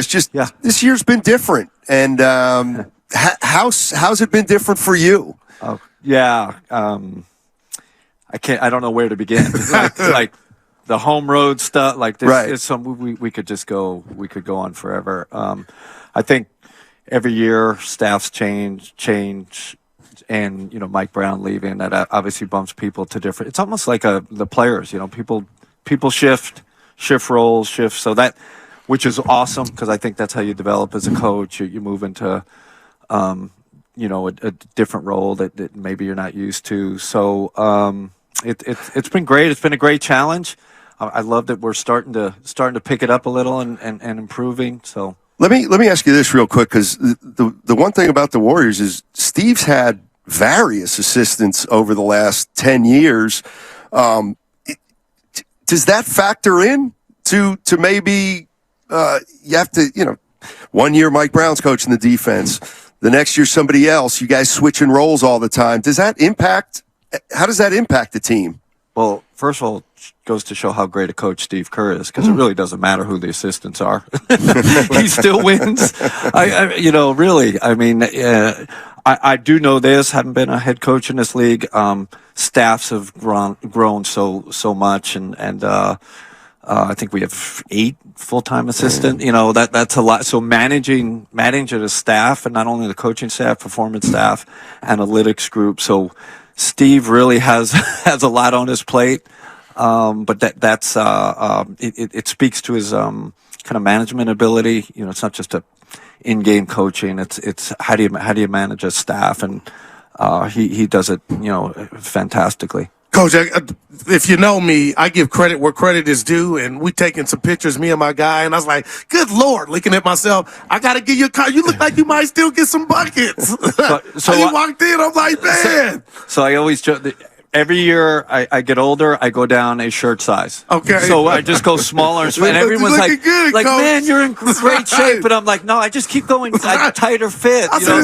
It's just this year's been different, and how's it been different for you? Oh yeah, I don't know where to begin. like the home road stuff. Like this, Right. It's some we could just go. We could go on forever. I think every year staffs change, and Mike Brown leaving, that obviously bumps people to different. It's almost like the players. People shift roles, so that, which is awesome, because I think that's how you develop as a coach. You move into a different role that maybe you're not used to. So it's been great. It's been a great challenge. I love that we're starting to pick it up a little and improving. So let me ask you this real quick, because the one thing about the Warriors is Steve's had various assistants over the last 10 years. Does that factor in to maybe you have to, 1 year Mike Brown's coaching the defense, the next year somebody else, you guys switching roles all the time. How does that impact the team? Well, first of all, it goes to show how great a coach Steve Kerr is, because it really doesn't matter who the assistants are. He still wins. Really. I mean, I do know this, having been a head coach in this league. Staffs have grown so much, and I think we have 8 full-time assistant. That's a lot. So managing the staff, and not only the coaching staff, performance staff, analytics group. So Steve really has a lot on his plate. But that's it speaks to his kind of management ability. It's not just a in-game coaching. It's how do you manage a staff, and he does it fantastically. Coach, if you know me, I give credit where credit is due, and we taking some pictures, me and my guy, and I was like, good Lord, looking at myself, I got to give you a call. You look like you might still get some buckets. So you walked in, I'm like, man. So I always joke that every year I get older, I go down a shirt size. Okay. So I just go smaller and everyone's like, good, Coach. Man, you're in great shape. But I'm like, no, I just keep going tighter fit. I said,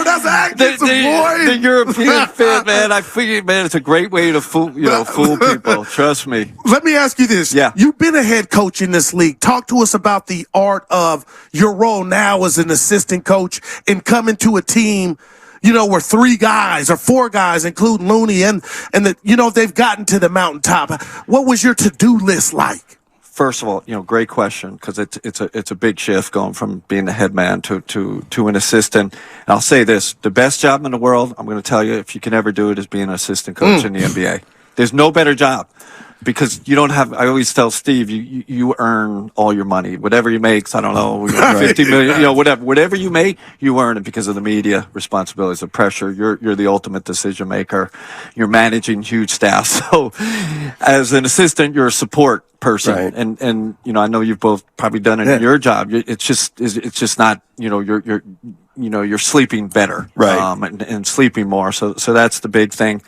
that's Atkinson, boy. The European fit, man. I figured, man, it's a great way to fool people. Trust me. Let me ask you this. Yeah. You've been a head coach in this league. Talk to us about the art of your role now as an assistant coach and coming to a team, where 3 guys or 4 guys, including Looney, and they've gotten to the mountaintop. What was your to-do list like? First of all, great question, because it's a big shift going from being the head man to an assistant. And I'll say this: the best job in the world, I'm going to tell you, if you can ever do it, is being an assistant coach in the NBA. There's no better job. Because you don't have, I always tell Steve, you earn all your money. Whatever you make, I don't know, 50 million, whatever you make, you earn it because of the media responsibilities, the pressure. You're the ultimate decision maker. You're managing huge staff. So as an assistant, you're a support person. Right. And I know you've both probably done it in your job. It's just not, you're sleeping better. Right. And sleeping more. So that's the big thing.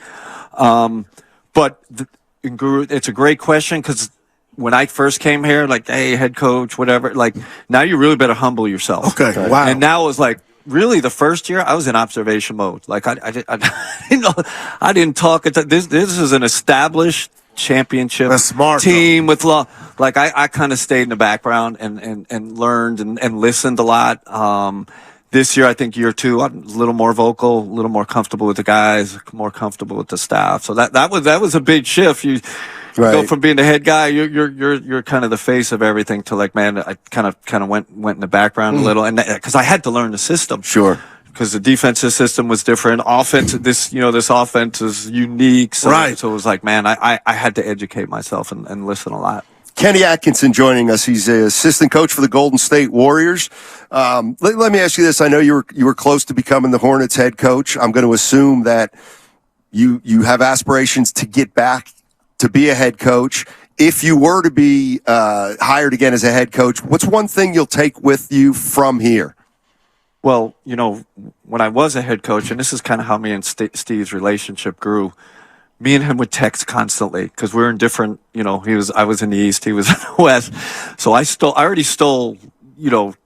And Guru, it's a great question, because when I first came here, like, hey, head coach, whatever, like, now you really better humble yourself. Okay, wow. And now it was like, really, the first year I was in observation mode. Like, I didn't talk. This is an established championship team with law. Like, I kind of stayed in the background and learned and listened a lot. This year, I think year 2, I'm a little more vocal, a little more comfortable with the guys, more comfortable with the staff. So that was a big shift. You go from being the head guy, you're kind of the face of everything, to like, man, I kind of went in the background a little, and because I had to learn the system. Sure. Because the defensive system was different. Offense, this offense is unique. So, so it was like, man, I had to educate myself and listen a lot. Kenny Atkinson joining us. He's an assistant coach for the Golden State Warriors. Let me ask you this. I know you were close to becoming the Hornets head coach. I'm going to assume that you have aspirations to get back to be a head coach. If you were to be hired again as a head coach, what's one thing you'll take with you from here? Well, when I was a head coach, and this is kind of how me and Steve's relationship grew, me and him would text constantly, because we're in different, I was in the East, he was in the West. So I already stole,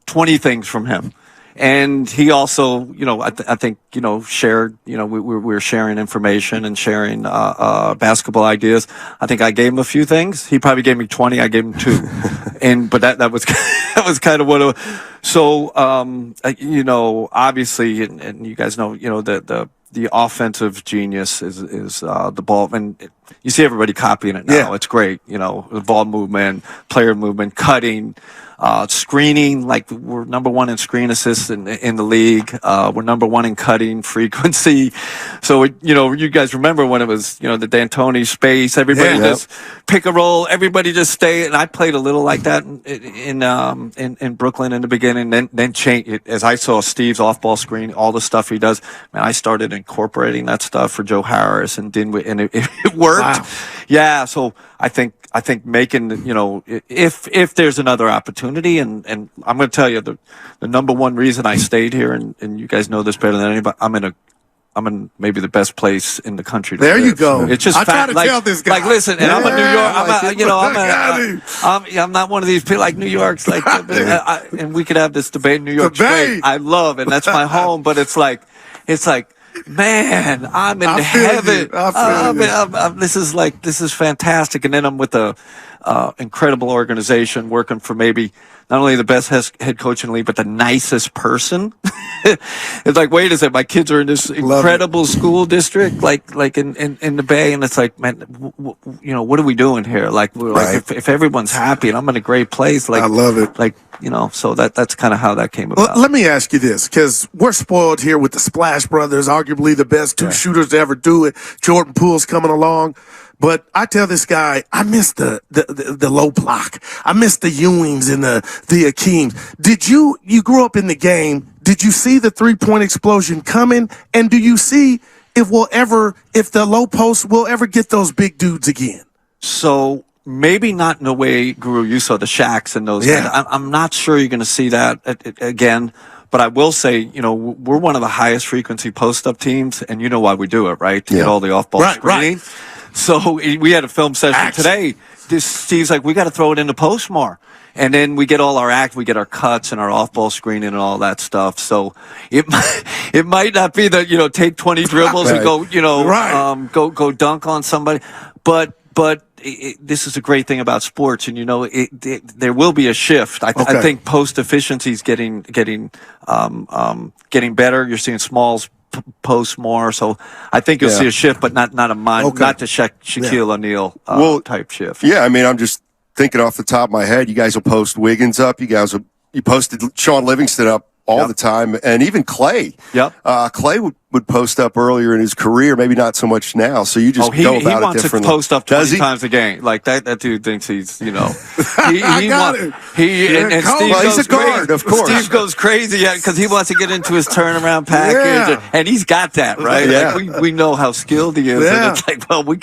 20 things from him. And he also, I think, shared, we were sharing information and sharing basketball ideas. I think I gave him a few things. He probably gave me 20. I gave him 2. But that was that was kind of what it was. So, obviously, and you guys know, the offensive genius is the ball, and you see everybody copying it now. Yeah. It's great, the ball movement, player movement, cutting, screening. Like, we're number 1 in screen assists in the league. We're number 1 in cutting frequency. So you guys remember when it was the D'Antoni space, everybody just pick a roll, everybody just stay. And I played a little like that in Brooklyn in the beginning. Then change it as I saw Steve's off ball screen, all the stuff he does. Man, I started incorporating that stuff for Joe Harris and it worked. Wow. Yeah. So I think making, if there's another opportunity, and I'm going to tell you the number one reason I stayed here, and you guys know this better than anybody, I'm in maybe the best place in the country. There you go. It's just I try to tell this guy. Like, listen, and I'm a New York. I'm I'm not one of these people like New York's like, and we could have this debate. New York's great. I love, and that's my home. But it's like, man, I'm in heaven. This is fantastic. And then I'm with a incredible organization working for maybe not only the best head coach in the league, but the nicest person. It's like, wait a second, my kids are in this incredible school district, like in the Bay, and it's like, man, what are we doing here? Like, like if everyone's happy and I'm in a great place, like, I love it. Like, so that's kind of how that came about. Well, let me ask you this, because we're spoiled here with the Splash Brothers, arguably the best 2 shooters to ever do it. Jordan Poole's coming along. But I tell this guy, I miss the low block. I miss the Ewings and the Akeems. Did you grew up in the game? Did you see the 3-point explosion coming? And do you see if the low post will ever get those big dudes again? So maybe not in the way, Guru, you saw the Shaqs and those guys. I'm not sure you're going to see that again. But I will say, we're one of the highest frequency post-up teams, and you know why we do it, right? To get all the off-ball screening. Right. So we had a film session today. Steve's like, we got to throw it in the post more. And then we get all our we get our cuts and our off-ball screening and all that stuff. So it might not be that, take 20 dribbles and go, go dunk on somebody. But this is a great thing about sports, and there will be a shift. I think post efficiency is getting better. You're seeing smalls post more, so I think you'll see a shift, but not the Shaquille O'Neal type shift. Yeah, I mean, I'm just thinking off the top of my head. You guys will post Wiggins up. You posted Sean Livingston up all the time, and even Clay. Clay would post up earlier in his career, maybe not so much now. So you just go about it differently. He wants to post up 20 times a game. Like that dude thinks he's, he got it. And Steve he's a guard, of course. Steve goes crazy because he wants to get into his turnaround package, and he's got that, right? Yeah. Like we know how skilled he is, and it's like, well, we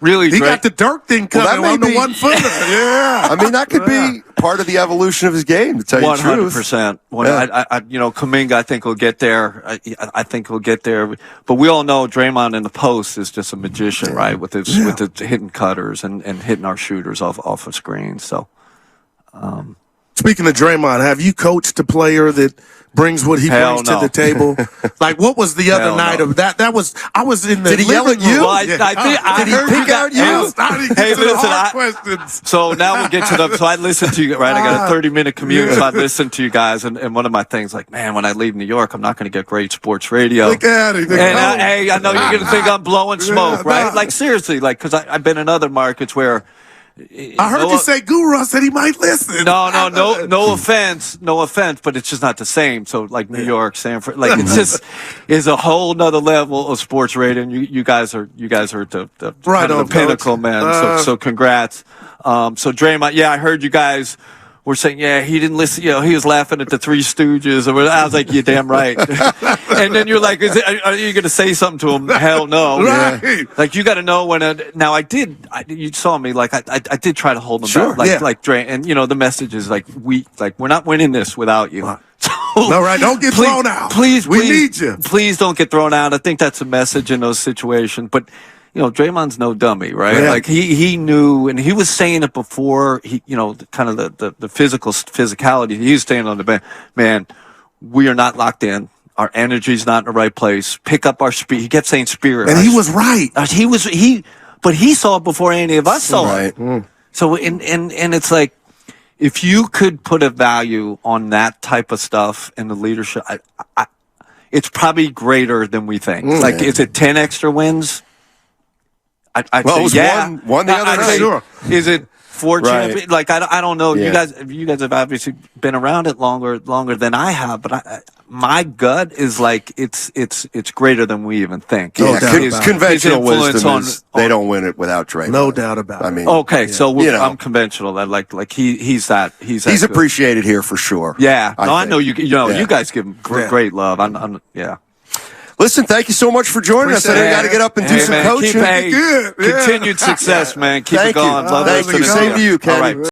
really he got the Dirk thing coming on the 1-footer. I mean, that could be part of the evolution of his game, to tell you the truth. 100%. Kuminga, I think will get there. I think he'll get there. But we all know Draymond in the post is just a magician, right? With his hitting cutters and hitting our shooters off of screens. So, speaking of Draymond, have you coached a player that brings what he brings to the table? Like, what was the other night of that? I was in the. Did he yell at you? Well, I did he pick out you? Hey, listen. Questions. So now we'll get to them. So I listened to you, right? I got a 30-minute commute, so I listened to you guys. And one of my things, like, man, when I leave New York, I'm not going to get great sports radio. Look at him. And I know you're going to think I'm blowing smoke, right? Like, seriously, like, because I've been in other markets where. I heard you say Guru. I said he might listen. No offense, but it's just not the same. So like New York, San Francisco, like it's just is a whole nother level of sports radio. And you guys are the kind of the pinnacle, man. So congrats. So Draymond, I heard you guys were saying, he didn't listen. He was laughing at the Three Stooges. I was like, you're damn right. And then you're like, are you going to say something to him? Hell no. Right. Like, you got to know when. Now, you saw me, like, I did try to hold him back. Like Dray, and, the message is, like, we're not winning this without you. All right, don't get thrown out. Please, we need you. Please don't get thrown out. I think that's a message in those situations. But, Draymond's no dummy, right? Yeah. Like he knew, and he was saying it before. He, kind of the physicality. He was saying on the bench, man, we are not locked in. Our energy's not in the right place. Pick up our spirit. He kept saying spirit. And he was right. But he saw it before any of us saw it. Right. So, and it's like, if you could put a value on that type of stuff in the leadership, it's probably greater than we think. Like, is it 10 extra wins? I'd Well, it was say, yeah. one the other I'd night. say, Sure. Is it 4 Right. champions? Like, I don't know. Yeah. You guys have obviously been around it longer than I have, but my gut is like, it's greater than we even think. No Yeah, doubt about it. conventional His influence wisdom is they don't win it without Draymond. No doubt about it. I mean, Okay, so You know. I'm conventional. That like he's that he's good. appreciated here for sure. Yeah, I think. know you. Yeah. You guys give him great love. Yeah. Listen, thank you so much for joining us. I know you got to get up and do some man, coaching. Continued success, man. Keep Thank it going. you. Love Thank listening you. to Same to you, Kenny. All right.